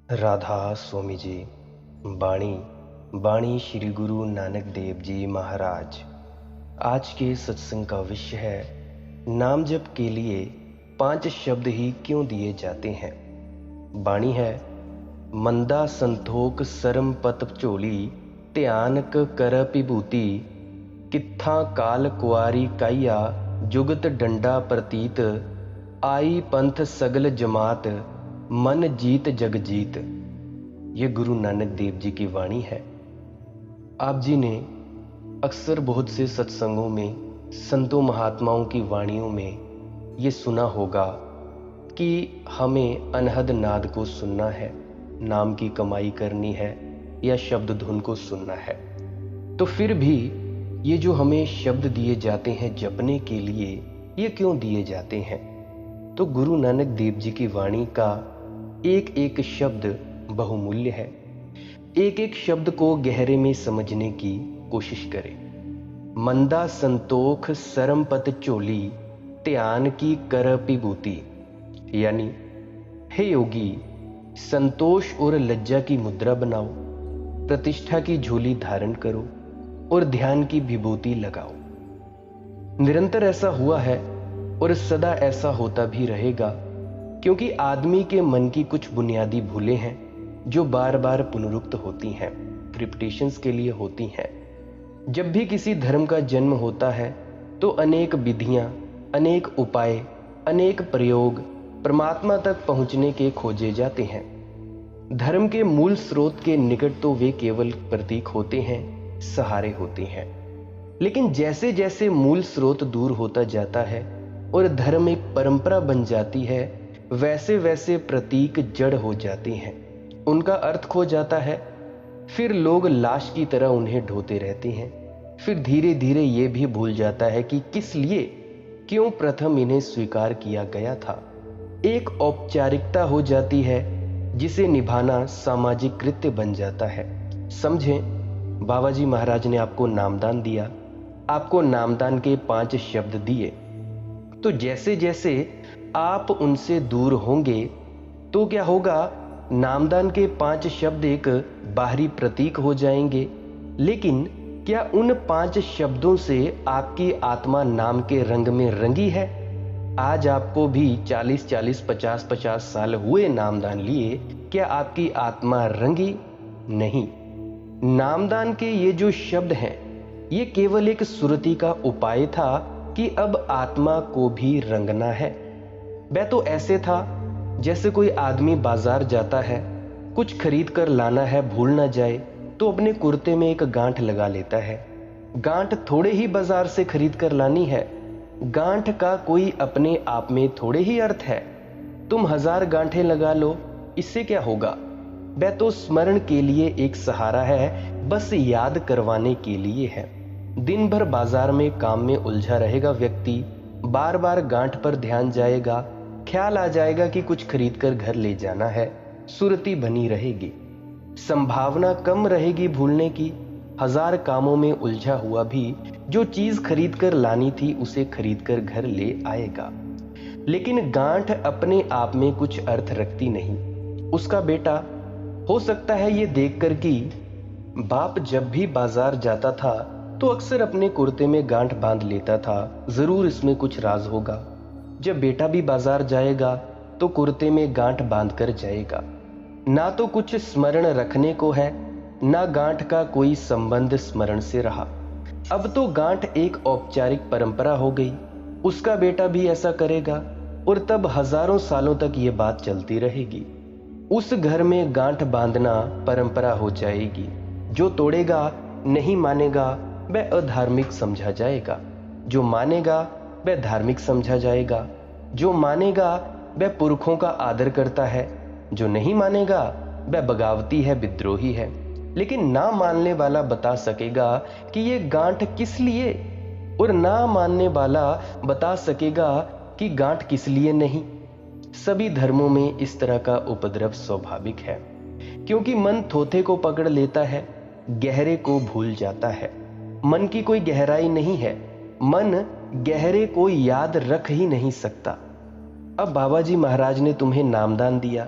राधा स्वामी जी। बाणी बाणी श्री गुरु नानक देव जी महाराज। आज के सत्संग का विषय है, नाम जप के लिए 5 शब्द ही क्यों दिए जाते हैं। बाणी है, मंदा संतोख सरम पत झोली, ध्यानक कर विभूति, कित्था काल कुआरी काइया, जुगत डंडा प्रतीत, आई पंथ सगल जमात, मन जीत जग जीत। ये गुरु नानक देव जी की वाणी है। आप जी ने अक्सर बहुत से सत्संगों में संतों महात्माओं की वाणियों में ये सुना होगा कि हमें अनहद नाद को सुनना है, नाम की कमाई करनी है या शब्द धुन को सुनना है। तो फिर भी ये जो हमें शब्द दिए जाते हैं जपने के लिए, ये क्यों दिए जाते हैं? तो गुरु नानक देव जी की वाणी का एक एक शब्द बहुमूल्य है। एक एक शब्द को गहरे में समझने की कोशिश करें। मंदा संतोख सरम पत झोली, ध्यान की कर विभूति, यानी हे योगी, संतोष और लज्जा की मुद्रा बनाओ, प्रतिष्ठा की झोली धारण करो और ध्यान की विभूति लगाओ। निरंतर ऐसा हुआ है और सदा ऐसा होता भी रहेगा, क्योंकि आदमी के मन की कुछ बुनियादी भूलें हैं जो बार बार पुनरुक्त होती हैं, रिपीटिशंस के लिए होती हैं। जब भी किसी धर्म का जन्म होता है तो अनेक विधियां, अनेक उपाय, अनेक प्रयोग परमात्मा तक पहुंचने के खोजे जाते हैं। धर्म के मूल स्रोत के निकट तो वे केवल प्रतीक होते हैं, सहारे होते हैं। लेकिन जैसे जैसे मूल स्रोत दूर होता जाता है और धर्म एक परंपरा बन जाती है, वैसे वैसे प्रतीक जड़ हो जाते हैं, उनका अर्थ खो जाता है। फिर लोग लाश की तरह उन्हें ढोते रहते हैं। फिर धीरे धीरे ये भी भूल जाता है कि किस लिए, क्यों प्रथम इन्हें स्वीकार किया गया था। एक औपचारिकता हो जाती है जिसे निभाना सामाजिक कृत्य बन जाता है। समझें, बाबा जी महाराज ने आपको नामदान दिया, आपको नामदान के 5 शब्द दिए। तो जैसे जैसे आप उनसे दूर होंगे तो क्या होगा, नामदान के 5 शब्द एक बाहरी प्रतीक हो जाएंगे। लेकिन क्या उन 5 शब्दों से आपकी आत्मा नाम के रंग में रंगी है? आज आपको भी 40-40, 50-50 साल हुए नामदान लिए, क्या आपकी आत्मा रंगी? नहीं। नामदान के ये जो शब्द हैं, ये केवल एक सुरती का उपाय था कि अब आत्मा को भी रंगना है। वह तो ऐसे था जैसे कोई आदमी बाजार जाता है, कुछ खरीद कर लाना है, भूल ना जाए तो अपने कुर्ते में एक गांठ लगा लेता है। गांठ थोड़े ही बाजार से खरीद कर लानी है, गांठ का कोई अपने आप में थोड़े ही अर्थ है। तुम 1000 गांठें लगा लो, इससे क्या होगा? वह तो स्मरण के लिए एक सहारा है, बस याद करवाने के लिए है। दिन भर बाजार में काम में उलझा रहेगा व्यक्ति, बार बार गांठ पर ध्यान जाएगा, ख्याल आ जाएगा कि कुछ खरीद कर घर ले जाना है, सुरती बनी रहेगी, संभावना कम रहेगी भूलने की। 1000 कामों में उलझा हुआ भी जो चीज खरीद कर लानी थी उसे खरीद कर घर ले आएगा। लेकिन गांठ अपने आप में कुछ अर्थ रखती नहीं। उसका बेटा हो सकता है ये देखकर कि बाप जब भी बाजार जाता था तो अक्सर अपने कुर्ते में गांठ बांध लेता था, जरूर इसमें कुछ राज होगा। जब बेटा भी बाजार जाएगा तो कुर्ते में गांठ बांध कर जाएगा। ना तो कुछ स्मरण रखने को है, ना गांठ का कोई संबंध स्मरण से रहा। अब तो गांठ एक औपचारिक परंपरा हो गई। उसका बेटा भी ऐसा करेगा और तब हजारों सालों तक ये बात चलती रहेगी। उस घर में गांठ बांधना परंपरा हो जाएगी। जो तोड़ेगा, नहीं मानेगा, वह अधार्मिक समझा जाएगा। जो मानेगा वह धार्मिक समझा जाएगा। जो मानेगा वह पुरखों का आदर करता है, जो नहीं मानेगा वह बगावती है, विद्रोही है। लेकिन ना मानने वाला बता सकेगा कि ये गांठ किस लिए, और ना मानने वाला बता सकेगा कि गांठ किस लिए नहीं। सभी धर्मों में इस तरह का उपद्रव स्वाभाविक है, क्योंकि मन थोथे को पकड़ लेता है, गहरे को भूल जाता है। मन की कोई गहराई नहीं है, मन गहरे को याद रख ही नहीं सकता। अब बाबा जी महाराज ने तुम्हें नामदान दिया,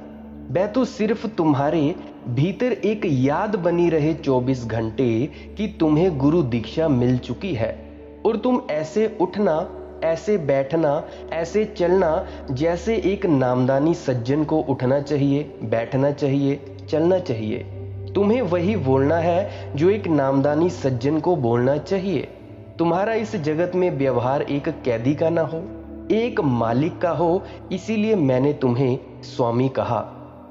वह तो सिर्फ तुम्हारे भीतर एक याद बनी रहे 24 घंटे कि तुम्हें गुरु दीक्षा मिल चुकी है और तुम ऐसे उठना, ऐसे बैठना, ऐसे चलना जैसे एक नामदानी सज्जन को उठना चाहिए, बैठना चाहिए, चलना चाहिए। तुम्हें वही बोलना है जो एक नामदानी सज्जन को बोलना चाहिए। तुम्हारा इस जगत में व्यवहार एक कैदी का ना हो, एक मालिक का हो। इसीलिए मैंने तुम्हें स्वामी कहा।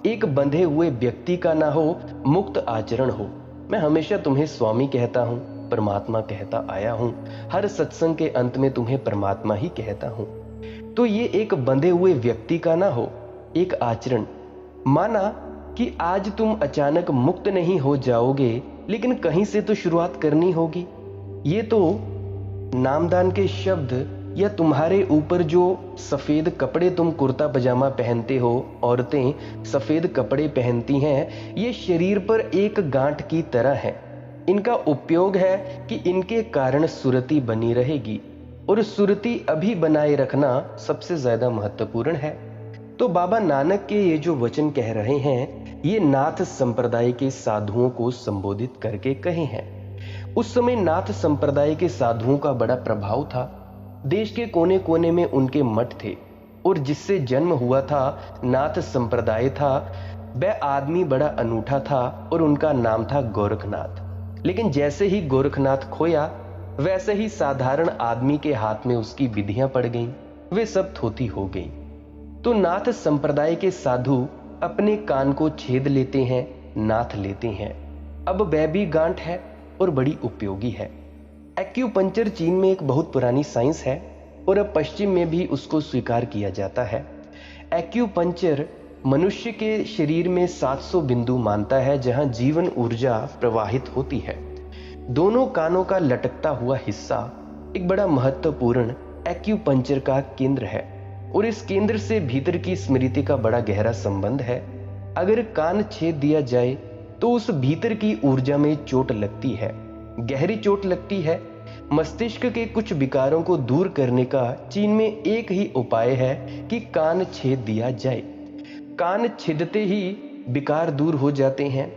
एक बंधे हुए व्यक्ति का ना हो, मुक्त आचरण हो। मैं हमेशा तुम्हें स्वामी कहता हूं, परमात्मा कहता आया हूं। हर सत्संग के अंत में तुम्हें परमात्मा ही कहता हूं। तो ये एक बंधे हुए व्यक्ति का ना हो, एक आचरण। माना कि आज तुम अचानक मुक्त नहीं हो जाओगे, लेकिन कहीं से तो शुरुआत करनी होगी। ये तो नामदान के शब्द या तुम्हारे ऊपर जो सफेद कपड़े तुम कुर्ता पजामा पहनते हो, औरतें सफेद कपड़े पहनती हैं, ये शरीर पर एक गांठ की तरह है। इनका उपयोग है कि इनके कारण सुरति बनी रहेगी और सुरति अभी बनाए रखना सबसे ज्यादा महत्वपूर्ण है। तो बाबा नानक के ये जो वचन कह रहे हैं, ये नाथ संप्रदाय के साधुओं को संबोधित करके कहे हैं। उस समय नाथ संप्रदाय के साधुओं का बड़ा प्रभाव था। देश के कोने कोने में उनके मठ थे और जिससे जन्म हुआ था नाथ संप्रदाय था, वह आदमी बड़ा अनूठा था और उनका नाम था गोरखनाथ। लेकिन जैसे ही गोरखनाथ खोया, वैसे ही साधारण आदमी के हाथ में उसकी विधियां पड़ गईं, वे सब थोती हो गईं। तो नाथ संप्रदाय के साधु अपने कान को छेद लेते हैं, नाथ लेते हैं। अब वह भी गांठ है और बड़ी उपयोगी है। एक्यूपंक्चर चीन में एक बहुत पुरानी साइंस है और अब पश्चिम में भी उसको स्वीकार किया जाता है। एक्यूपंक्चर मनुष्य के शरीर में 700 बिंदु मानता है जहां जीवन ऊर्जा प्रवाहित होती है। दोनों कानों का लटकता हुआ हिस्सा एक बड़ा महत्वपूर्ण एक्यूपंक्चर का केंद्र है और इस केंद्र से भीतर की स्मृति का बड़ा गहरा संबंध है। अगर कान छेद दिया जाए तो उस भीतर की ऊर्जा में चोट लगती है, गहरी चोट लगती है। मस्तिष्क के कुछ विकारों को दूर करने का चीन में एक ही उपाय है कि कान छेद दिया जाए। कान छेदते ही विकार दूर हो जाते हैं।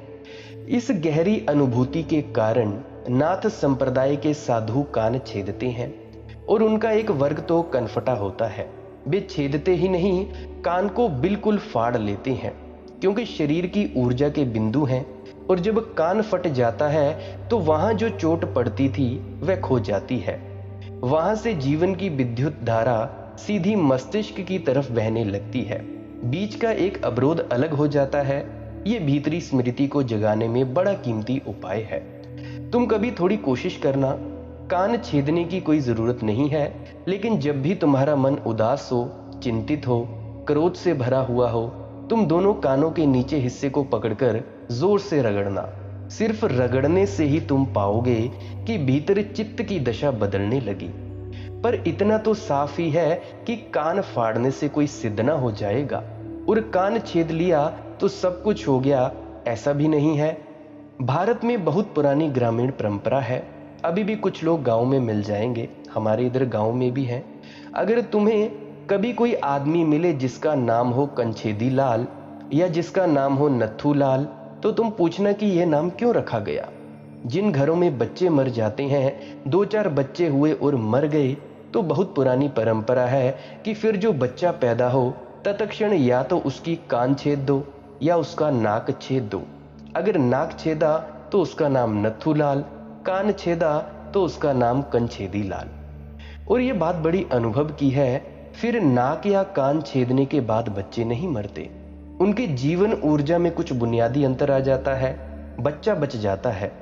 इस गहरी अनुभूति के कारण नाथ संप्रदाय के साधु कान छेदते हैं और उनका एक वर्ग तो कनफटा होता है। वे छेदते ही नहीं, कान को बिल्कुल फाड़ लेते हैं, क्योंकि शरीर की ऊर्जा के बिंदु हैं और जब कान फट जाता है तो वहां जो चोट पड़ती थी वह खो जाती है। वहां से जीवन की विद्युत धारा सीधी मस्तिष्क की तरफ बहने लगती है। बीच का एक अवरोध अलग हो जाता है। ये भीतरी स्मृति को जगाने में बड़ा कीमती उपाय है। तुम कभी थोड़ी कोशिश करना। कान छेदने की कोई जरूरत नहीं है, लेकिन जब भी तुम्हारा मन उदास हो, चिंतित हो, क्रोध से भरा हुआ हो, तुम दोनों कानों के नीचे हिस्से को पकड़कर जोर से रगड़ना। सिर्फ रगड़ने से ही तुम पाओगे कि भीतर चित्त की दशा बदलने लगी। पर इतना तो साफ ही है कि कान फाड़ने से कोई सिद्ध ना हो जाएगा और कान छेद लिया तो सब कुछ हो गया, ऐसा भी नहीं है। भारत में बहुत पुरानी ग्रामीण परंपरा है। अभी भी कुछ लोग गांव में मिल जाएंगे, हमारे इधर गांव में भी हैं। अगर तुम्हें कभी कोई आदमी मिले जिसका नाम हो कंछेदी लाल या जिसका नाम हो नत्थू लाल, तो तुम पूछना कि यह नाम क्यों रखा गया। जिन घरों में बच्चे मर जाते हैं, 2-4 बच्चे हुए और मर गए, तो बहुत पुरानी परंपरा है कि फिर जो बच्चा पैदा हो तत्क्षण या तो उसकी कान छेद दो या उसका नाक छेद दो। अगर नाक छेदा तो उसका नाम नत्थू लाल, कान छेदा तो उसका नाम कंछेदी लाल। और ये बात बड़ी अनुभव की है। फिर नाक या कान छेदने के बाद बच्चे नहीं मरते, उनके जीवन ऊर्जा में कुछ बुनियादी अंतर आ जाता है, बच्चा बच जाता है।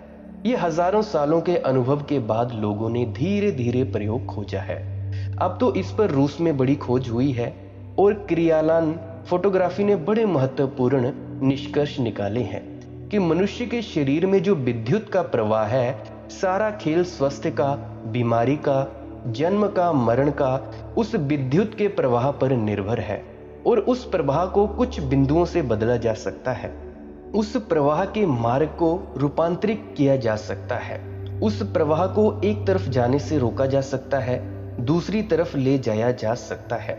ये हजारों सालों के अनुभव के बाद लोगों ने धीरे धीरे प्रयोग खोजा है। अब तो इस पर रूस में बड़ी खोज हुई है और क्रियालान फोटोग्राफी ने बड़े महत्वपूर्ण निष्कर्ष निकाले हैं कि मनुष्य के शरीर में जो विद्युत का प्रवाह है, सारा खेल स्वास्थ्य का, बीमारी का, जन्म का, मरण का उस विद्युत के प्रवाह पर निर्भर है और उस प्रवाह को कुछ बिंदुओं से बदला जा सकता है। उस प्रवाह के मार्ग को रूपांतरित किया जा सकता है। उस प्रवाह को एक तरफ जाने से रोका जा सकता है, दूसरी तरफ ले जाया जा सकता है।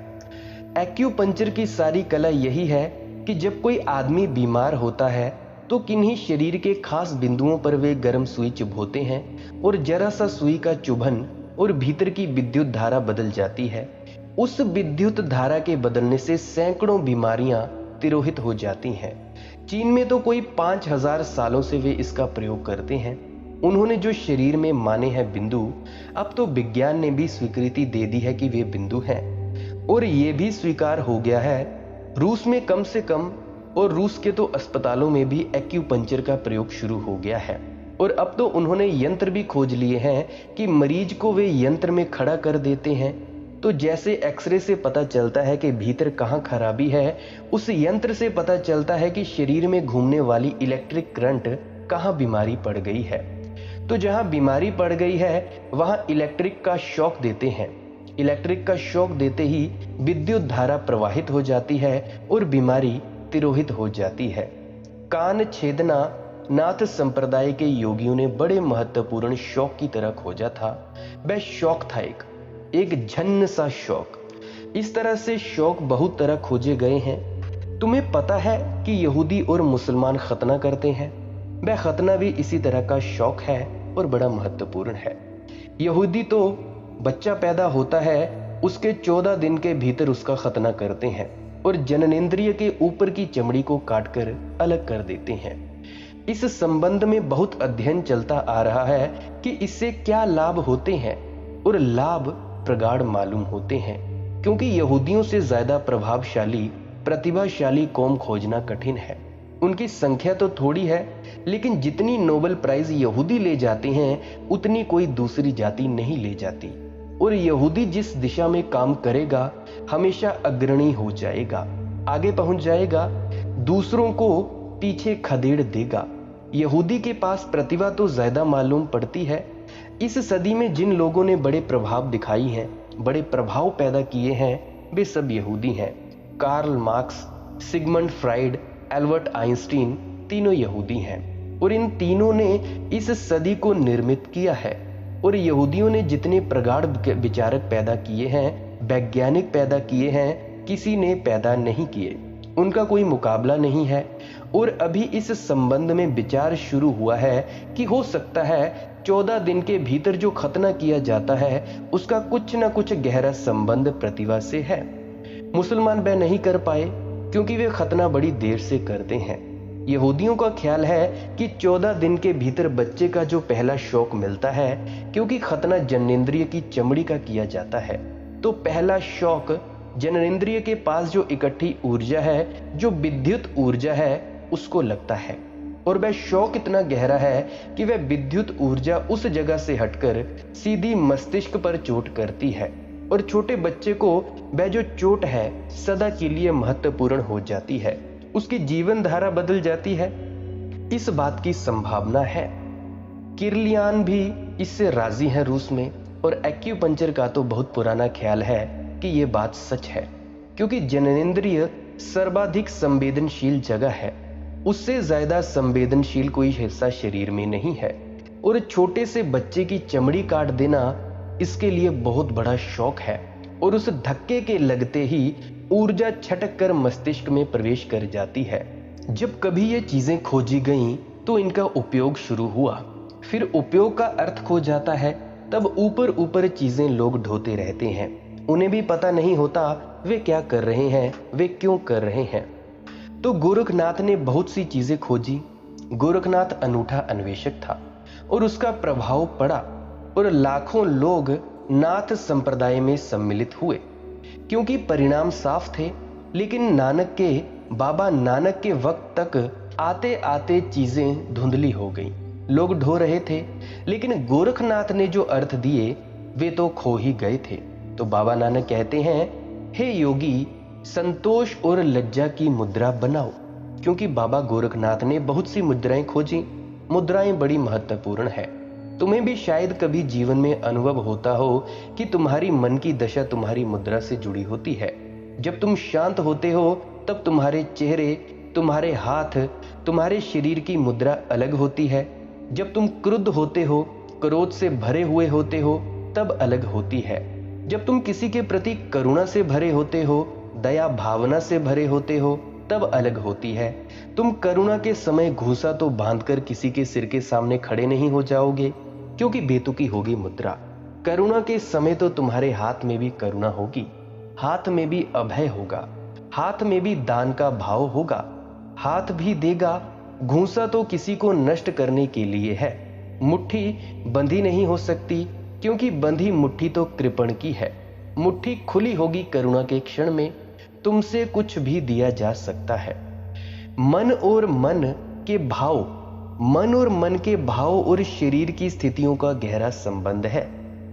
एक्यूपंक्चर की सारी कला यही है कि जब कोई आदमी बीमार होता है तो किन्हीं शरीर के खास बिंदुओं पर वे गर्म सुई चुभोते हैं और जरा सा सुई का चुभन और भीतर की विद्युत धारा बदल जाती है। उस विद्युत धारा के बदलने से सैकड़ों बीमारियां तिरोहित हो जाती हैं। चीन में तो कोई 5000 सालों से वे इसका प्रयोग करते हैं। उन्होंने जो शरीर में माने हैं बिंदु, अब तो विज्ञान ने भी स्वीकृति दे दी है कि वे बिंदु हैं और ये भी स्वीकार हो गया है रूस में कम से कम, और रूस के तो अस्पतालों में भी एक्यूपंक्चर का प्रयोग शुरू हो गया है। और अब तो उन्होंने यंत्र भी खोज लिए हैं कि मरीज को वे यंत्र में खड़ा कर देते हैं, तो जैसे एक्सरे से पता चलता है कि भीतर कहाँ खराबी है, उस यंत्र से पता चलता है कि शरीर में घूमने वाली इलेक्ट्रिक करंट कहाँ बीमारी पड़ गई है। तो जहाँ बीमारी पड़ गई है वहाँ इलेक्ट्रिक का शॉक देते हैं। इलेक्ट्रिक का शॉक देते ही विद्युत धारा प्रवाहित हो जाती है और बीमारी तिरोहित हो जाती है। कान छेदना नाथ संप्रदाय के योगियों ने बड़े महत्वपूर्ण शौक की तरह खोजा था। वह शौक था एक झन्न सा शौक। इस तरह से शौक बहुत तरह खोजे गए हैं। तुम्हें पता है कि यहूदी और मुसलमान खतना करते हैं। वह खतना भी इसी तरह का शौक है और बड़ा महत्वपूर्ण है। यहूदी तो बच्चा पैदा होता है, उसके 14 दिन के भीतर उसका खतना करते हैं और जननेंद्रिय के ऊपर की चमड़ी को काटकर अलग कर देते हैं। इस संबंध में बहुत अध्ययन चलता आ रहा है कि इससे क्या लाभ होते हैं, और लाभ प्रगाढ़ मालूम होते हैं, क्योंकि यहूदियों से ज्यादा प्रभावशाली प्रतिभाशाली कौम खोजना कठिन है। उनकी संख्या तो थोड़ी है, लेकिन जितनी नोबेल प्राइज यहूदी ले जाते हैं उतनी कोई दूसरी जाति नहीं ले जाती। और यहूदी जिस दिशा में काम करेगा हमेशा अग्रणी हो जाएगा, आगे पहुंच जाएगा, दूसरों को पीछे खदेड़ देगा। यहूदी के पास प्रतिभा तो ज्यादा मालूम पड़ती है। इस सदी में जिन लोगों ने बड़े प्रभाव दिखाई हैं, बड़े प्रभाव पैदा किए हैं, वे सब यहूदी हैं। Karl Marx, Sigmund Freud, Albert Einstein तीनों यहूदी हैं और इन तीनों ने इस सदी को निर्मित किया है। और यहूदियों ने जितने प्रगाढ़ विचारक पैदा किए हैं, वैज्ञानिक पैदा किए हैं, किसी ने पैदा नहीं किए। उनका कोई मुकाबला नहीं है। और अभी इस संबंध में विचार शुरू हुआ है कि हो सकता है 14 दिन के भीतर जो खतना किया जाता है उसका कुछ न कुछ गहरा संबंध प्रतिभा से है। मुसलमान वह नहीं कर पाए क्योंकि वे खतना बड़ी देर से करते हैं। यहूदियों का ख्याल है कि 14 दिन के भीतर बच्चे का जो पहला शौक मिलता है, क्योंकि खतना जननेंद्रिय की चमड़ी का किया जाता है, तो पहला शौक जननेंद्रिय के पास जो इकट्ठी ऊर्जा है, जो विद्युत ऊर्जा है, उसको लगता है। और वह शौक इतना गहरा है कि वह विद्युत ऊर्जा उस जगह से हटकर सीधी मस्तिष्क पर चोट करती है और छोटे बच्चे को वह जो चोट है सदा के लिए महत्वपूर्ण हो जाती है, उसकी जीवन धारा बदल जाती है। इस बात की संभावना है। किरलियान भी इससे राजी है रूस में। और एक्यूपंक्चर का तो बहुत पुराना ख्याल है कि यह बात सच है, क्योंकि जननेंद्रिय सर्वाधिक संवेदनशील जगह है। उससे ज्यादा संवेदनशील कोई हिस्सा शरीर में नहीं है। और छोटे से बच्चे की चमड़ी काट देना इसके लिए बहुत बड़ा शौक है। और उस धक्के के लगते ही ऊर्जा छटक कर मस्तिष्क में प्रवेश कर जाती है। जब कभी ये चीजें खोजी गईं तो इनका उपयोग शुरू हुआ, फिर उपयोग का अर्थ खो जाता है। तब ऊपर ऊपर चीजें लोग ढोते रहते हैं, उन्हें भी पता नहीं होता वे क्या कर रहे हैं, वे क्यों कर रहे हैं। तो गोरखनाथ ने बहुत सी चीजें खोजी। गोरखनाथ अनूठा अन्वेषक था और उसका प्रभाव पड़ा और लाखों लोग नाथ संप्रदाय में सम्मिलित हुए, क्योंकि परिणाम साफ थे। लेकिन बाबा नानक के वक्त तक आते आते चीजें धुंधली हो गई। लोग ढो रहे थे, लेकिन गोरखनाथ ने जो अर्थ दिए वे तो खो ही गए थे। तो बाबा नानक कहते हैं, हे योगी, संतोष और लज्जा की मुद्रा बनाओ। क्योंकि बाबा गोरखनाथ ने बहुत सी मुद्राएं खोजी। मुद्राएं बड़ी महत्वपूर्ण है। तुम्हें भी शायद कभी जीवन में अनुभव होता हो कि तुम्हारी मन की दशा तुम्हारी मुद्रा से जुड़ी होती है। जब तुम शांत होते हो तब तुम्हारे चेहरे, तुम्हारे हाथ, तुम्हारे शरीर की मुद्रा अलग होती है। जब तुम क्रुद्ध होते हो, क्रोध से भरे हुए होते हो, तब अलग होती है। जब तुम किसी के प्रति करुणा से भरे होते हो, दया भावना से भरे होते हो, तब अलग होती है। तुम करुणा के समय घूंसा तो बांधकर किसी के सिर के सामने खड़े नहीं हो जाओगे, क्योंकि बेतुकी होगी मुद्रा। करुणा के समय तो तुम्हारे हाथ में भी करुणा होगी, हाथ में भी अभय होगा, हाथ में भी दान का भाव होगा, हाथ भी देगा। घूंसा तो किसी को नष्ट करने के लिए है, मुट्ठी बंधी नहीं हो सकती, क्योंकि बंधी मुट्ठी तो कृपण की है। मुट्ठी खुली होगी करुणा के क्षण में, तुमसे कुछ भी दिया जा सकता है। मन और मन के भाव, मन और मन के भाव और शरीर की स्थितियों का गहरा संबंध है।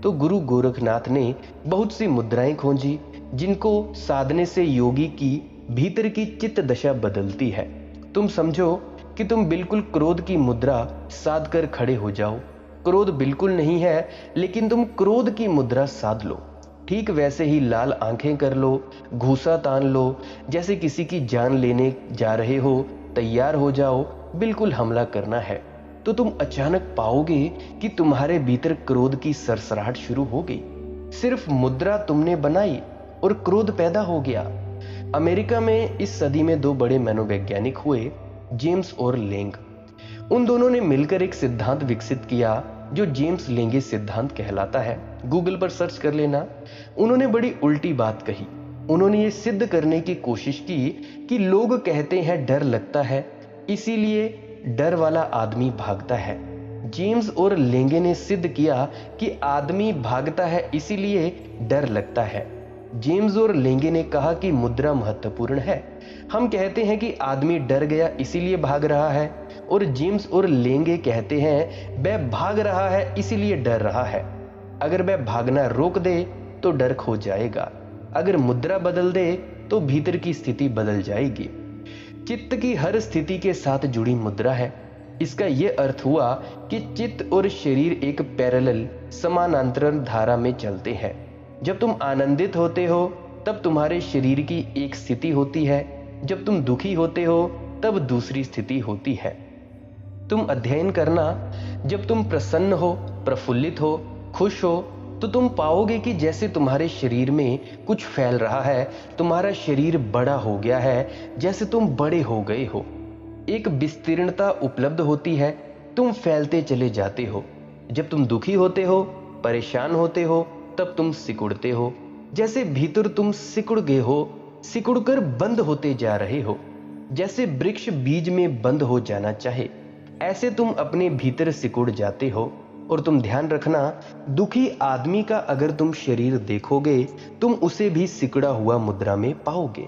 तो गुरु गोरखनाथ ने बहुत सी मुद्राएं खोजी, जिनको साधने से योगी की भीतर की चित्त दशा बदलती है। तुम समझो कि तुम बिल्कुल क्रोध की मुद्रा साध कर खड़े हो जाओ। क्रोध बिल्कुल नहीं है, लेकिन तुम क्रोध की मुद्रा साध लो। ठीक वैसे ही लाल आंखें कर लो, घूंसा तान लो, जैसे किसी की जान लेने जा रहे हो। तैयार हो जाओ, बिल्कुल हमला करना है। तो तुम अचानक पाओगे कि तुम्हारे भीतर क्रोध की सरसराहट शुरू हो गई। सिर्फ मुद्रा तुमने बनाई और क्रोध पैदा हो गया। अमेरिका में इस सदी में दो बड़े मनोवैज्ञानिक हुए, जेम्स और लेंग। उन दोनों ने मिलकर एक सिद्धांत विकसित किया जो जेम्स लेंगे सिद्धांत कहलाता है। गूगल पर सर्च कर लेना। उन्होंने बड़ी उल्टी बात कही। उन्होंने ये सिद्ध करने की कोशिश की कि लोग कहते हैं डर लगता है, इसीलिए डर वाला आदमी भागता है। जेम्स और लेंगे ने सिद्ध किया कि आदमी भागता है इसीलिए डर लगता है। जेम्स और लेंगे ने कहा कि मुद्रा महत्वपूर्ण है। हम कहते हैं कि आदमी डर गया इसीलिए भाग रहा है, और जेम्स और लेंगे कहते हैं वह भाग रहा है इसीलिए डर रहा है। अगर वह भागना रोक दे तो डर खो जाएगा, अगर मुद्रा बदल दे तो भीतर की स्थिति बदल जाएगी। चित्त की हर स्थिति के साथ जुड़ी मुद्रा है। इसका यह अर्थ हुआ कि चित्त और शरीर एक पैरेलल समानांतर धारा में चलते हैं। जब तुम आनंदित होते हो तब तुम्हारे शरीर की एक स्थिति होती है, जब तुम दुखी होते हो तब दूसरी स्थिति होती है। तुम अध्ययन करना, जब तुम प्रसन्न हो, प्रफुल्लित हो, खुश हो, तो तुम पाओगे कि जैसे तुम्हारे शरीर में कुछ फैल रहा है, तुम्हारा शरीर बड़ा हो गया है, जैसे तुम बड़े हो गए हो। एक विस्तीर्णता उपलब्ध होती है, तुम फैलते चले जाते हो। जब तुम दुखी होते हो, परेशान होते हो, तब तुम सिकुड़ते हो, जैसे भीतर तुम सिकुड़ गए हो, सिकुड़कर बंद होते जा रहे हो। जैसे वृक्ष बीज में बंद हो जाना चाहे, ऐसे तुम अपने भीतर सिकुड़ जाते हो। और तुम ध्यान रखना, दुखी आदमी का अगर तुम शरीर देखोगे, तुम उसे भी सिकुड़ा हुआ मुद्रा में पाओगे।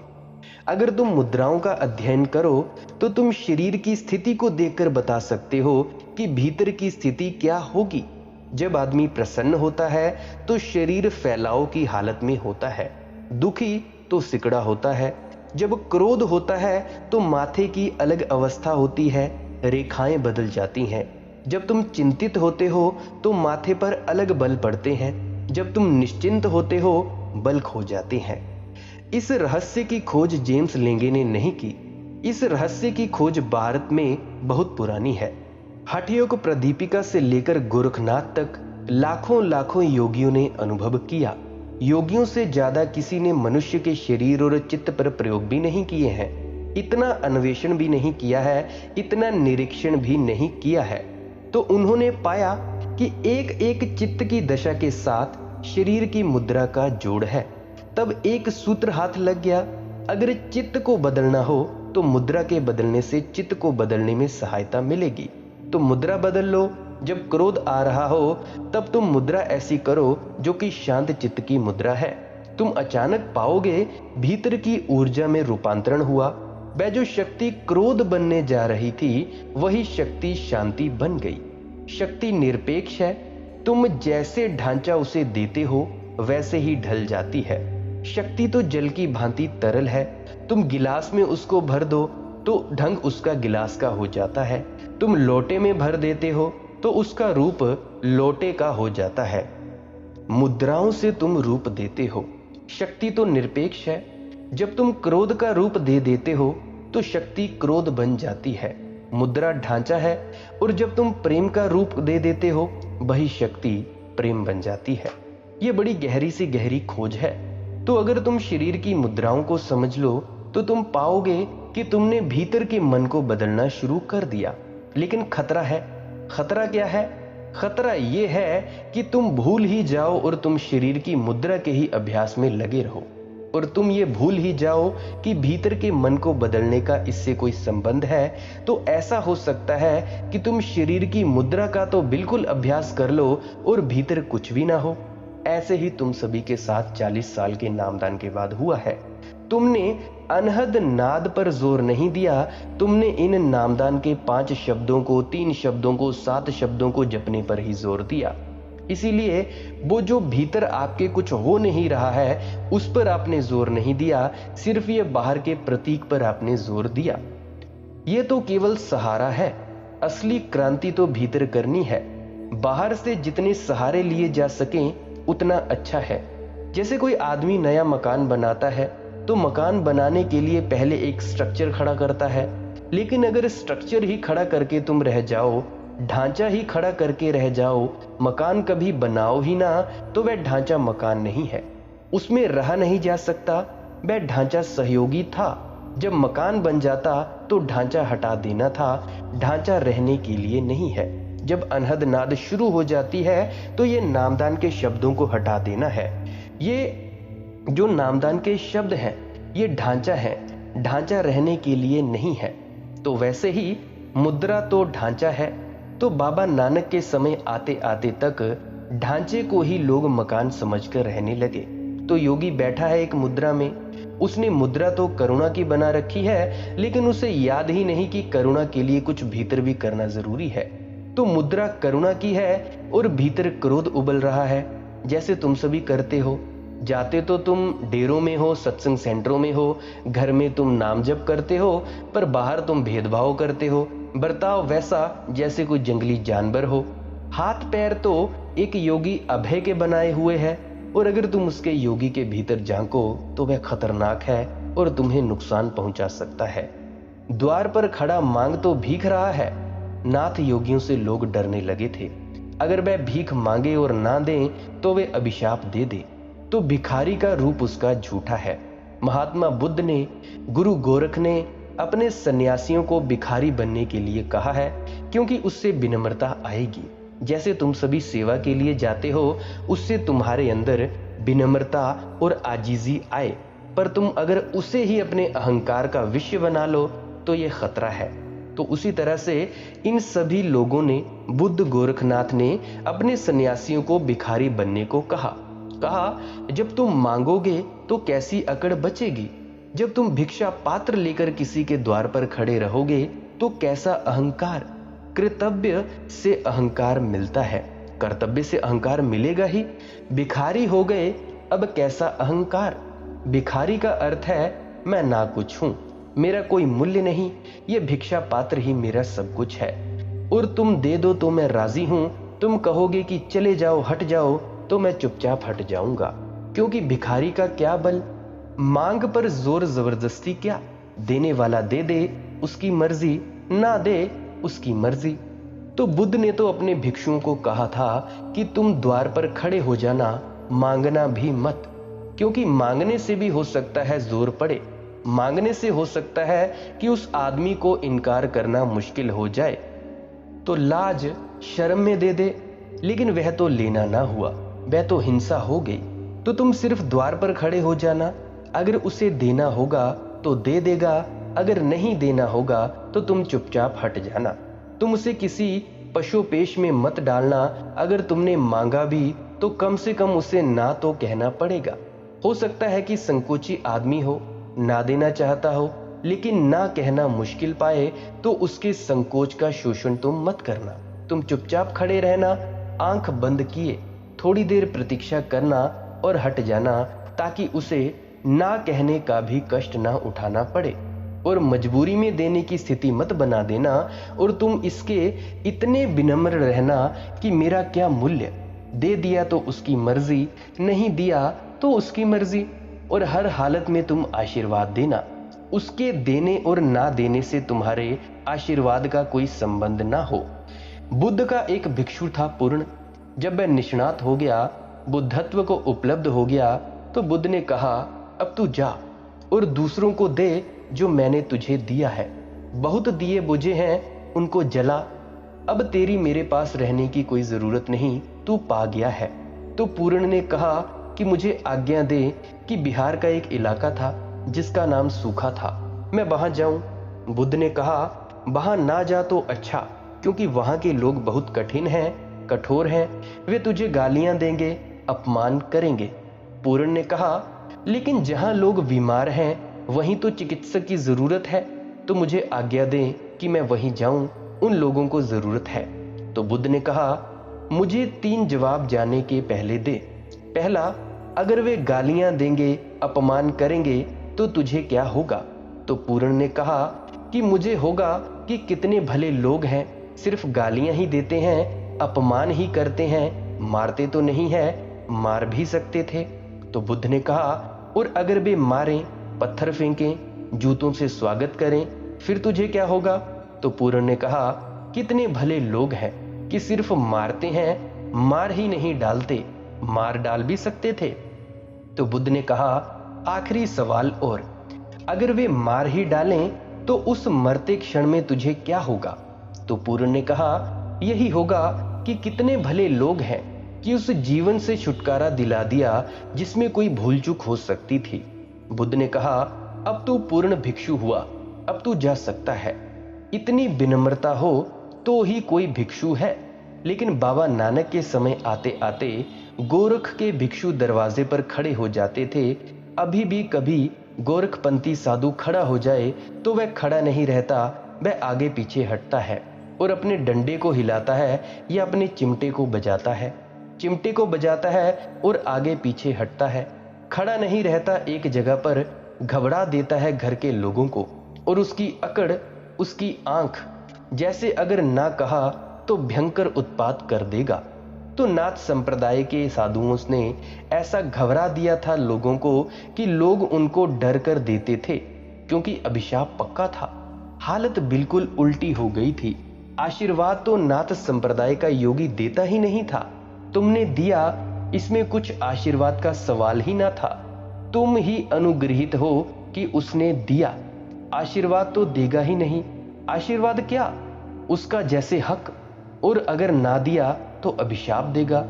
अगर तुम मुद्राओं का अध्ययन करो तो तुम शरीर की स्थिति को देखकर बता सकते हो कि भीतर की स्थिति क्या होगी। जब आदमी प्रसन्न होता है तो शरीर फैलाव की हालत में होता है, दुखी तो सिकुड़ा होता है। जब क्रोध होता है तो माथे की अलग अवस्था होती है, रेखाएं बदल जाती हैं। जब तुम चिंतित होते हो तो माथे पर अलग बल पड़ते हैं, जब तुम निश्चिंत होते हो बल खो जाते हैं। इस रहस्य की खोज जेम्स लेंगे ने नहीं की। इस रहस्य की खोज भारत में बहुत पुरानी है। हठयोग प्रदीपिका से लेकर गोरखनाथ तक लाखों लाखों योगियों ने अनुभव किया। योगियों से ज्यादा किसी ने मनुष्य के शरीर और चित्त पर प्रयोग भी नहीं किए हैं। इतना अन्वेषण भी नहीं किया है, इतना निरीक्षण भी नहीं किया है। तो उन्होंने पाया कि एक एक चित्त की दशा के साथ शरीर की मुद्रा का जोड़ है। तब एक सूत्र हाथ लग गया। अगर चित्त को बदलना हो तो मुद्रा के बदलने से चित्त को बदलने में सहायता मिलेगी। तो मुद्रा बदल लो। जब क्रोध आ रहा हो तब तुम मुद्रा ऐसी करो जो कि शांत चित्त की मुद्रा है। तुम अचानक पाओगे भीतर की ऊर्जा में रूपांतरण हुआ। वह जो शक्ति क्रोध बनने जा रही थी वही शक्ति शांति बन गई। शक्ति निरपेक्ष है, तुम जैसे ढांचा उसे देते हो वैसे ही ढल जाती है। शक्ति तो जल की भांति तरल है, तुम गिलास में उसको भर दो तो ढंग उसका गिलास का हो जाता है। तुम लोटे में भर देते हो तो उसका रूप लोटे का हो जाता है। मुद्राओं से तुम रूप देते हो। शक्ति तो निरपेक्ष है, जब तुम क्रोध का रूप दे देते हो तो शक्ति क्रोध बन जाती है। मुद्रा ढांचा है, और जब तुम प्रेम का रूप दे देते हो वही शक्ति प्रेम बन जाती है। यह बड़ी गहरी से गहरी खोज है। तो अगर तुम शरीर की मुद्राओं को समझ लो तो तुम पाओगे कि तुमने भीतर के मन को बदलना शुरू कर दिया। लेकिन खतरा है। खतरा क्या है? खतरा यह है कि तुम भूल ही जाओ और तुम शरीर की मुद्रा के ही अभ्यास में लगे रहो, और तुम ये भूल ही जाओ कि भीतर के मन को बदलने का इससे कोई संबंध है। तो ऐसा हो सकता है कि तुम शरीर की मुद्रा का तो बिल्कुल अभ्यास कर लो और भीतर कुछ भी ना हो। ऐसे ही तुम सभी के साथ 40 साल के नामदान के बाद हुआ है। तुमने अनहद नाद पर जोर नहीं दिया, तुमने इन नामदान के 5 शब्दों को, 3 शब्दों को, 7 शब्दों को जपने पर ही जोर दिया। इसीलिए वो जो भीतर आपके कुछ हो नहीं रहा है उस पर आपने जोर नहीं दिया, सिर्फ ये बाहर के प्रतीक पर आपने जोर दिया। ये तो केवल सहारा है, असली क्रांति तो भीतर करनी है। बाहर से जितने सहारे लिए जा सकें उतना अच्छा है। जैसे कोई आदमी नया मकान बनाता है तो मकान बनाने के लिए पहले एक स्ट्रक्चर खड़ा करता है, लेकिन अगर स्ट्रक्चर ही खड़ा करके तुम रह जाओ, ढांचा ही खड़ा करके रह जाओ, मकान कभी बनाओ ही ना, तो वह ढांचा मकान नहीं है, उसमें रहा नहीं जा सकता। वह ढांचा सहयोगी था। जब मकान बन जाता तो ढांचा हटा देना था, ढांचा रहने के लिए नहीं है। जब अनहद नाद शुरू हो जाती है तो ये नामदान के शब्दों को हटा देना है। ये जो नामदान के शब्द हैं ये ढांचा है, ढांचा रहने के लिए नहीं है। तो वैसे ही मुद्रा तो ढांचा है। तो बाबा नानक के समय आते आते तक ढांचे को ही लोग मकान समझकर रहने लगे। तो योगी बैठा है एक मुद्रा में, उसने मुद्रा तो करुणा की बना रखी है, लेकिन उसे याद ही नहीं कि करुणा के लिए कुछ भीतर भी करना जरूरी है। तो मुद्रा करुणा की है और भीतर क्रोध उबल रहा है। जैसे तुम सभी करते हो, जाते तो तुम डेरों में हो, सत्संग सेंटरों में हो, घर में तुम नाम जप करते हो, पर बाहर तुम भेदभाव करते हो, बर्ताव वैसा जैसे कोई जंगली जानवर हो। हाथ पैर तो एक योगी अभय के बनाए हुए है, और अगर तुम उसके योगी के भीतर झांको तो वह खतरनाक है और तुम्हें नुकसान पहुंचा सकता है। द्वार पर खड़ा मांग तो भीख रहा है। नाथ योगियों से लोग डरने लगे थे। अगर वह भीख मांगे और ना दे तो वे अभिशाप दे दे। तो भिखारी का रूप उसका झूठा है। महात्मा बुद्ध ने, गुरु गोरख ने अपने सन्यासियों को भिखारी बनने के लिए कहा है, क्योंकि उससे विनम्रता आएगी। जैसे तुम सभी सेवा के लिए जाते हो, उससे तुम्हारे अंदर विनम्रता और आजीजी आए। पर तुम अगर उसे ही अपने अहंकार का विषय बना लो तो यह खतरा है। तो उसी तरह से इन सभी लोगों ने, बुद्ध गोरखनाथ ने अपने सन्यासियों को भिखारी बनने को कहा। जब तुम मांगोगे तो कैसी अकड़ बचेगी। जब तुम भिक्षा पात्र लेकर किसी के द्वार पर खड़े रहोगे तो कैसा अहंकार। कर्तव्य से अहंकार मिलता है, कर्तव्य से अहंकार मिलेगा ही। भिखारी हो गए, अब कैसा अहंकार। भिखारी का अर्थ है मैं ना कुछ हूं, मेरा कोई मूल्य नहीं, ये भिक्षा पात्र ही मेरा सब कुछ है, और तुम दे दो तो मैं राजी हूं। तुम कहोगे कि चले जाओ, हट जाओ, तो मैं चुपचाप हट जाऊंगा, क्योंकि भिखारी का क्या बल। मांग पर जोर जबरदस्ती क्या। देने वाला दे दे, उसकी मर्जी, ना दे उसकी मर्जी। तो बुद्ध ने तो अपने भिक्षुओं को कहा था कि तुम द्वार पर खड़े हो जाना, मांगना भी मत, क्योंकि मांगने से भी हो सकता है जोर पड़े। मांगने से हो सकता है कि उस आदमी को इनकार करना मुश्किल हो जाए, तो लाज शर्म में दे दे। लेकिन वह तो लेना ना हुआ, वह तो हिंसा हो गई। तो तुम सिर्फ द्वार पर खड़े हो जाना, अगर उसे देना होगा तो दे देगा, अगर नहीं देना होगा तो तुम चुपचाप हट जाना। तुम उसे किसी पशुपेश में मत डालना। अगर तुमने मांगा भी तो कम से कम उसे ना तो कहना पड़ेगा। हो सकता है कि संकोची आदमी हो, ना देना चाहता हो, लेकिन ना कहना मुश्किल पाए, तो उसके संकोच का शोषण तुम मत करना। तुम चुपचाप खड़े रहना, आंख बंद किए, थोड़ी देर प्रतीक्षा करना और हट जाना, ताकि उसे ना कहने का भी कष्ट ना उठाना पड़े। और मजबूरी में देने की स्थिति मत बना देना, और तुम इसके इतने विनम्र रहना कि मेरा क्या मूल्य। दे दिया तो उसकी मर्जी, नहीं दिया तो उसकी मर्जी। और हर हालत में तुम आशीर्वाद देना। उसके देने और ना देने से तुम्हारे आशीर्वाद का कोई संबंध ना हो। बुद्ध का एक भिक्षु था पूर्ण। जब वह निष्णात हो गया, बुद्धत्व को उपलब्ध हो गया, तो बुद्ध ने कहा अब तू जा, और दूसरों को दे जो मैंने तुझे दिया है। बहुत दिए बुझे हैं उनको जला। अब तेरी मेरे पास रहने की कोई जरूरत नहीं, तू पा गया है। तो पूर्ण ने कहा कि मुझे आज्ञा दे कि बिहार का एक इलाका था जिसका नाम सूखा था, मैं वहां जाऊं। बुद्ध ने कहा वहां ना जा तो अच्छा, क्योंकि वहां के लोग बहुत कठिन हैं, कठोर हैं, वे तुझे गालियां देंगे, अपमान करेंगे। पूर्ण ने कहा लेकिन जहां लोग बीमार हैं वहीं तो चिकित्सक की जरूरत है, तो मुझे आज्ञा दें कि मैं वहीं जाऊं, उन लोगों को जरूरत है। तो बुद्ध ने कहा मुझे 3 जवाब जाने के पहले दे। पहला, अगर वे गालियां देंगे, अपमान करेंगे तो तुझे क्या होगा? तो पूर्ण ने कहा कि मुझे होगा कि कितने भले लोग हैं, सिर्फ गालियां ही देते हैं, अपमान ही करते हैं, मारते तो नहीं है, मार भी सकते थे। तो बुद्ध ने कहा और अगर वे मारें, पत्थर फेंकें, जूतों से स्वागत करें, फिर तुझे क्या होगा? तो पूर्ण ने कहा कितने भले लोग हैं कि सिर्फ मारते हैं, मार ही नहीं डालते, मार डाल भी सकते थे। तो बुद्ध ने कहा आखिरी सवाल और, अगर वे मार ही डालें तो उस मरते क्षण में तुझे क्या होगा? तो पूर्ण ने कहा यही होगा कि कितने भले लोग हैं कि उस जीवन से छुटकारा दिला दिया जिसमें कोई भूल चूक हो सकती थी। बुद्ध ने कहा अब तू पूर्ण भिक्षु हुआ, अब तू जा सकता है। इतनी विनम्रता हो तो ही कोई भिक्षु है। लेकिन बाबा नानक के समय आते आते गोरख के भिक्षु दरवाजे पर खड़े हो जाते थे। अभी भी कभी गोरखपंथी साधु खड़ा हो जाए तो वह खड़ा नहीं रहता, वह आगे पीछे हटता है और अपने डंडे को हिलाता है या अपने चिमटे को बजाता है। चिमटे को बजाता है और आगे पीछे हटता है, खड़ा नहीं रहता एक जगह पर, घबरा देता है घर के लोगों को। और उसकी अकड़, उसकी आंख, जैसे अगर ना कहा तो भयंकर उत्पात कर देगा। तो नाथ संप्रदाय के साधुओं ने ऐसा घबरा दिया था लोगों को कि लोग उनको डर कर देते थे, क्योंकि अभिशाप पक्का था। हालत बिल्कुल उल्टी हो गई थी। आशीर्वाद तो नाथ संप्रदाय का योगी देता ही नहीं था। तुमने दिया, इसमें कुछ आशीर्वाद का सवाल ही ना था। तुम ही अनुग्रहित हो कि उसने दिया, आशीर्वाद तो देगा ही नहीं। आशीर्वाद क्या, उसका जैसे हक, और अगर ना दिया तो अभिशाप देगा।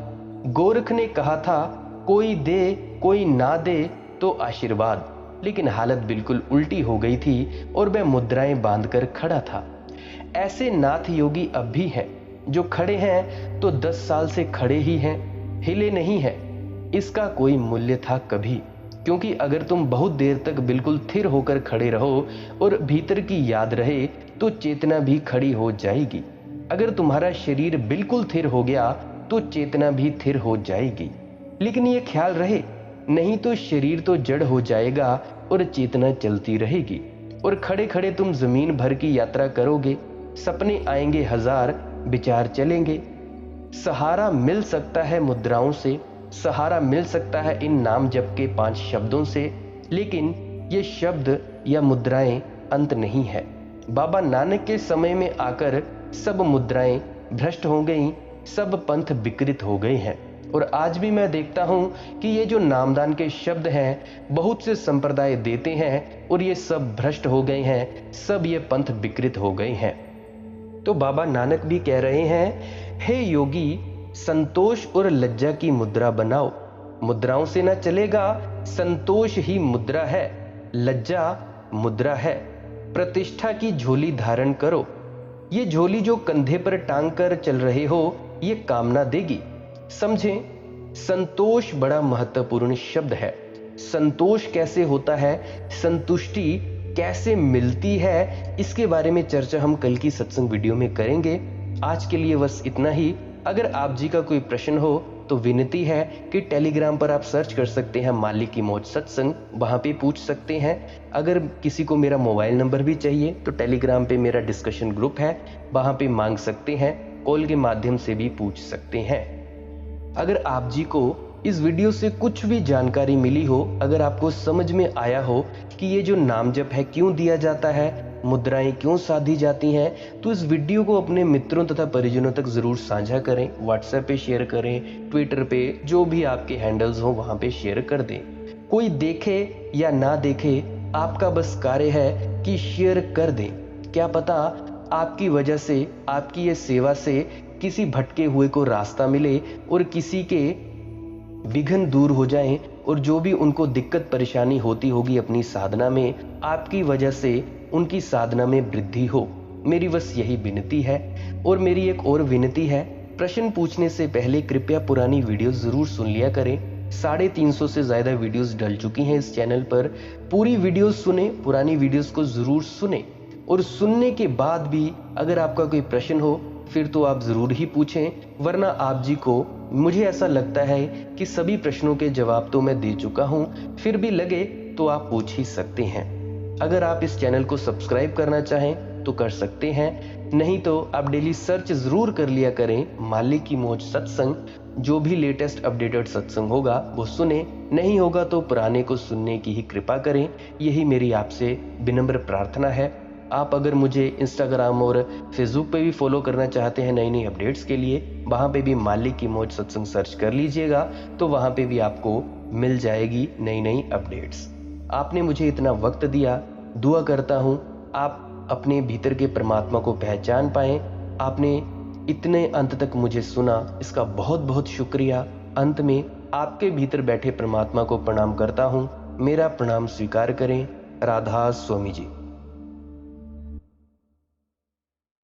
गोरख ने कहा था कोई दे कोई ना दे तो आशीर्वाद, लेकिन हालत बिल्कुल उल्टी हो गई थी और वह मुद्राएं बांधकर खड़ा था। ऐसे नाथ योगी अब भी हैं, जो खड़े हैं तो 10 साल से खड़े ही हैं, हिले नहीं है। इसका कोई मूल्य था कभी, क्योंकि अगर तुम बहुत देर तक बिल्कुल स्थिर होकर खड़े रहो और भीतर की याद रहे तो चेतना भी खड़ी हो जाएगी। अगर तुम्हारा शरीर बिल्कुल स्थिर हो गया तो चेतना भी स्थिर हो जाएगी। लेकिन ये ख्याल रहे, नहीं तो शरीर तो जड़ हो जाएगा और चेतना चलती रहेगी, और खड़े खड़े तुम जमीन भर की यात्रा करोगे। सपने आएंगे 1000, विचार चलेंगे। सहारा मिल सकता है मुद्राओं से, सहारा मिल सकता है इन नाम जप के 5 शब्दों से, लेकिन ये शब्द या मुद्राएं अंत नहीं है। बाबा नानक के समय में आकर सब मुद्राएं भ्रष्ट हो गईं, सब पंथ विकृत हो गए हैं। और आज भी मैं देखता हूं कि ये जो नामदान के शब्द हैं बहुत से संप्रदाय देते हैं और ये सब भ्रष्ट हो गए हैं, सब ये पंथ विकृत हो गए हैं। तो बाबा नानक भी कह रहे हैं, हे योगी, संतोष और लज्जा की मुद्रा बनाओ। मुद्राओं से ना चलेगा, संतोष ही मुद्रा है, लज्जा मुद्रा है। प्रतिष्ठा की झोली धारण करो। ये झोली जो कंधे पर टांग कर चल रहे हो, ये काम ना देगी। समझें, संतोष बड़ा महत्वपूर्ण शब्द है। संतोष कैसे होता है, संतुष्टि कैसे मिलती है, इसके बारे में चर्चा हम कल की सत्संग वीडियो में करेंगे। आज के लिए बस इतना ही। अगर आप जी का कोई प्रश्न हो तो विनती है कि टेलीग्राम पर आप सर्च कर सकते हैं मालिक की मौज सत्संग, वहां पे पूछ सकते हैं। अगर किसी को मेरा मोबाइल नंबर भी चाहिए तो टेलीग्राम पे मेरा डिस्कशन ग्रुप है, वहां पे मांग सकते हैं, कॉल के माध्यम से भी पूछ सकते हैं। अगर आप जी को इस वीडियो से कुछ भी जानकारी मिली हो, अगर आपको समझ में आया हो कि ये जो नाम जप है क्यों दिया जाता है, मुद्राएं क्यों साधी जाती हैं, तो इस वीडियो को अपने मित्रों तथा परिजनों तक जरूर साझा करें, व्हाट्सएप पे शेयर करें, ट्विटर पे, जो भी आपके हैंडल्स हो वहां पे शेयर कर दें। कोई देखे या ना देखे, आपका बस कार्य है कि शेयर कर दें। क्या पता आपकी वजह से, आपकी ये सेवा से किसी भटके हुए को रास्ता मिले और किसी के विघ्न दूर हो जाएं, और जो भी उनको दिक्कत परेशानी होती होगी अपनी साधना में, आपकी वजह से उनकी साधना में वृद्धि हो। मेरी बस यही विनती है। और मेरी एक और विनती है, प्रश्न पूछने से पहले कृपया पुरानी वीडियो जरूर सुन लिया करें। 350 से ज्यादा वीडियोस डल चुकी हैं इस चैनल पर। पूरी वीडियोस सुने, पुरानी वीडियोस को जरूर सुने, और सुनने के बाद भी अगर आपका कोई प्रश्न हो फिर तो आप जरूर ही पूछें, वरना आप जी को, मुझे ऐसा लगता है कि सभी प्रश्नों के जवाब तो मैं दे चुका हूं, फिर भी लगे तो आप पूछ ही सकते हैं। अगर आप इस चैनल को सब्सक्राइब करना चाहें तो कर सकते हैं, नहीं तो आप डेली सर्च जरूर कर लिया करें मालिक की मौज सत्संग। जो भी लेटेस्ट अपडेटेड सत्संग होगा वो सुने, नहीं होगा तो पुराने को सुनने की ही कृपा करें। यही मेरी आपसे विनम्र प्रार्थना है। आप अगर मुझे इंस्टाग्राम और फेसबुक पे भी फॉलो करना चाहते हैं नई नई अपडेट्स के लिए, वहाँ पे भी मालिक की मौज सत्संग सर्च कर लीजिएगा, तो वहाँ पे भी आपको मिल जाएगी नई नई अपडेट्स। आपने मुझे इतना वक्त दिया, दुआ करता हूँ आप अपने भीतर के परमात्मा को पहचान पाएं। आपने इतने अंत तक मुझे सुना, इसका बहुत बहुत शुक्रिया। अंत में आपके भीतर बैठे परमात्मा को प्रणाम करता हूँ। मेरा प्रणाम स्वीकार करें। राधा स्वामी जी।